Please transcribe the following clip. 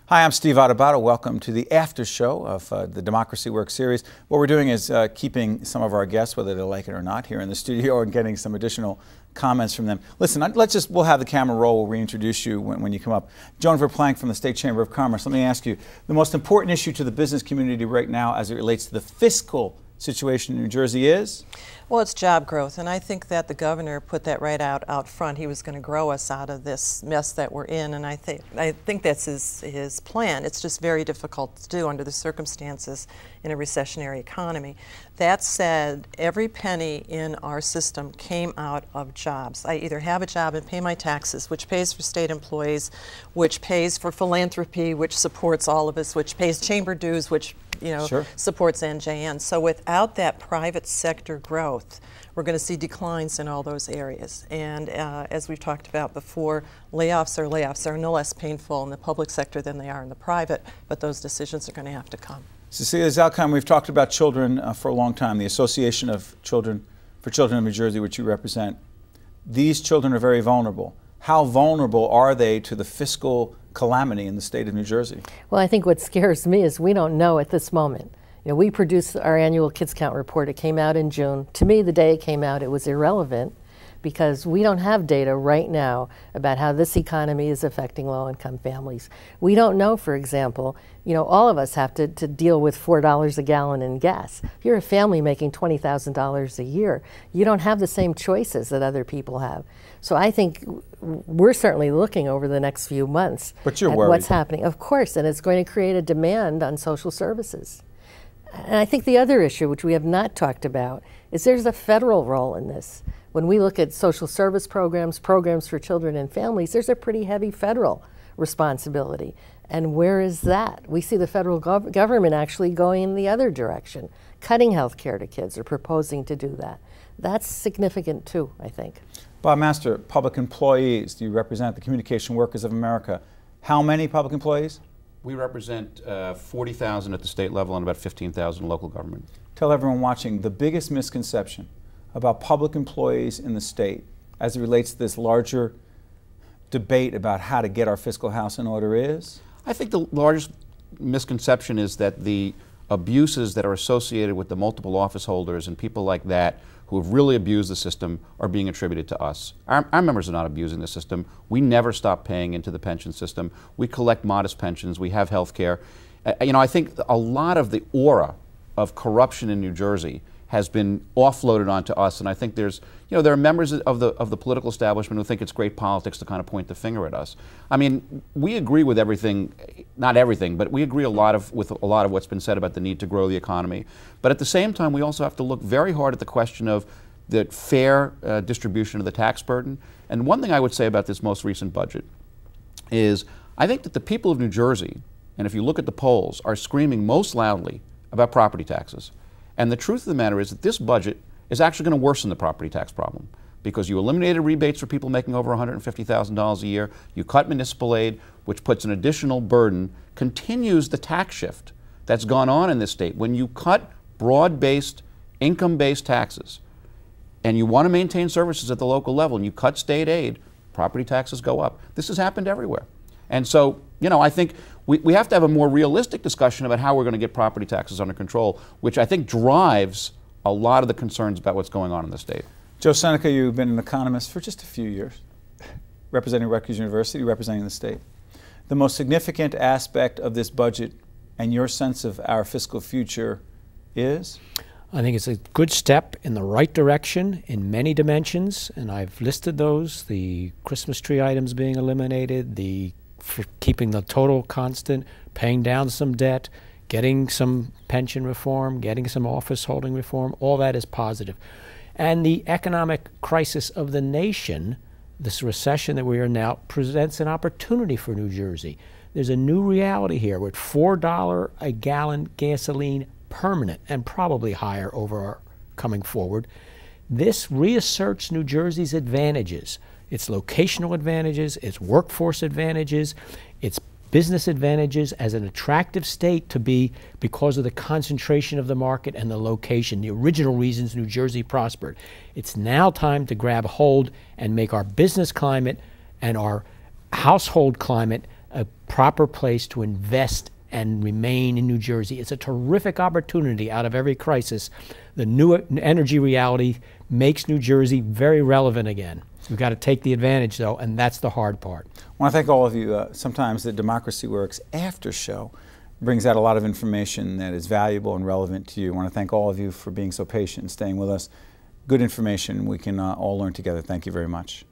Hi, I'm Steve Adubato. Welcome to the Aftershow of the Democracy Works series. What we're doing is keeping some of our guests, whether they like it or not, here in the studio and getting some additional comments from them. Listen, we'll have the camera roll. We'll reintroduce you when you come up. Joan Verplanck from the State Chamber of Commerce. Let me ask you, the most important issue to the business community right now as it relates to the fiscal situation in New Jersey is? Well, it's job growth, and I think that the governor put that right out front. He was going to grow us out of this mess that we're in, and I think that's his plan. It's just very difficult to do under the circumstances in a recessionary economy. That said, every penny in our system came out of jobs. I either have a job and pay my taxes, which pays for state employees, which pays for philanthropy, which supports all of us, which pays chamber dues, which Sure. supports NJN. So without that private sector growth, we're going to see declines in all those areas. And as we've talked about before, layoffs are no less painful in the public sector than they are in the private, but those decisions are going to have to come. Cecilia Zalcom, we've talked about children for a long time, the Association of Children for Children of New Jersey, which you represent. These children are very vulnerable. How vulnerable are they to the fiscal calamity in the state of New Jersey? Well, I think what scares me is we don't know at this moment. We produced our annual Kids Count report. It came out in June. To me, the day it came out, it was irrelevant because we don't have data right now about how this economy is affecting low-income families. We don't know, for example, all of us have to deal with $4 a gallon in gas. If you're a family making $20,000 a year, you don't have the same choices that other people have. So I think we're certainly looking over the next few months at worried. What's happening. Of course, and it's going to create a demand on social services. And I think the other issue, which we have not talked about, is there's a federal role in this. When we look at social service programs, programs for children and families, there's a pretty heavy federal responsibility. And where is that? We see the federal government actually going in the other direction, cutting health care to kids or proposing to do that. That's significant too, I think. Bob Master, public employees, do you represent the Communication Workers of America? How many public employees? We represent 40,000 at the state level and about 15,000 in local government. Tell everyone watching the biggest misconception about public employees in the state as it relates to this larger debate about how to get our fiscal house in order is? I think the largest misconception is that the abuses that are associated with the multiple office holders and people like that who have really abused the system are being attributed to us. Our members are not abusing the system. We never stop paying into the pension system. We collect modest pensions. We have health care. I think a lot of the aura of corruption in New Jersey has been offloaded onto us, and I think there are members of the political establishment who think it's great politics to kind of point the finger at us. I mean, we agree with everything, not everything, but we agree with a lot of what's been said about the need to grow the economy. But at the same time, we also have to look very hard at the question of the fair distribution of the tax burden. And one thing I would say about this most recent budget is I think that the people of New Jersey, and if you look at the polls, are screaming most loudly about property taxes. And the truth of the matter is that this budget is actually going to worsen the property tax problem because you eliminated rebates for people making over $150,000 a year, you cut municipal aid, which puts an additional burden, continues the tax shift that's gone on in this state. When you cut broad-based, income-based taxes, and you want to maintain services at the local level, and you cut state aid, property taxes go up. This has happened everywhere. And so, I think we have to have a more realistic discussion about how we're going to get property taxes under control, which I think drives a lot of the concerns about what's going on in the state. Joe Seneca, you've been an economist for just a few years, representing Rutgers University, representing the state. The most significant aspect of this budget and your sense of our fiscal future is? I think it's a good step in the right direction in many dimensions, and I've listed those, the Christmas tree items being eliminated, for keeping the total constant, paying down some debt, getting some pension reform, getting some office holding reform, all that is positive. And the economic crisis of the nation, this recession that we are now, presents an opportunity for New Jersey. There's a new reality here with $4 a gallon gasoline permanent and probably higher coming forward. This reasserts New Jersey's advantages. Its locational advantages, its workforce advantages, its business advantages as an attractive state to be because of the concentration of the market and the location, the original reasons New Jersey prospered. It's now time to grab hold and make our business climate and our household climate a proper place to invest and remain in New Jersey. It's a terrific opportunity out of every crisis. The new energy reality makes New Jersey very relevant again. We've got to take the advantage, though, and that's the hard part. I want to thank all of you. Sometimes the Democracy Works after show brings out a lot of information that is valuable and relevant to you. I want to thank all of you for being so patient and staying with us. Good information we can all learn together. Thank you very much.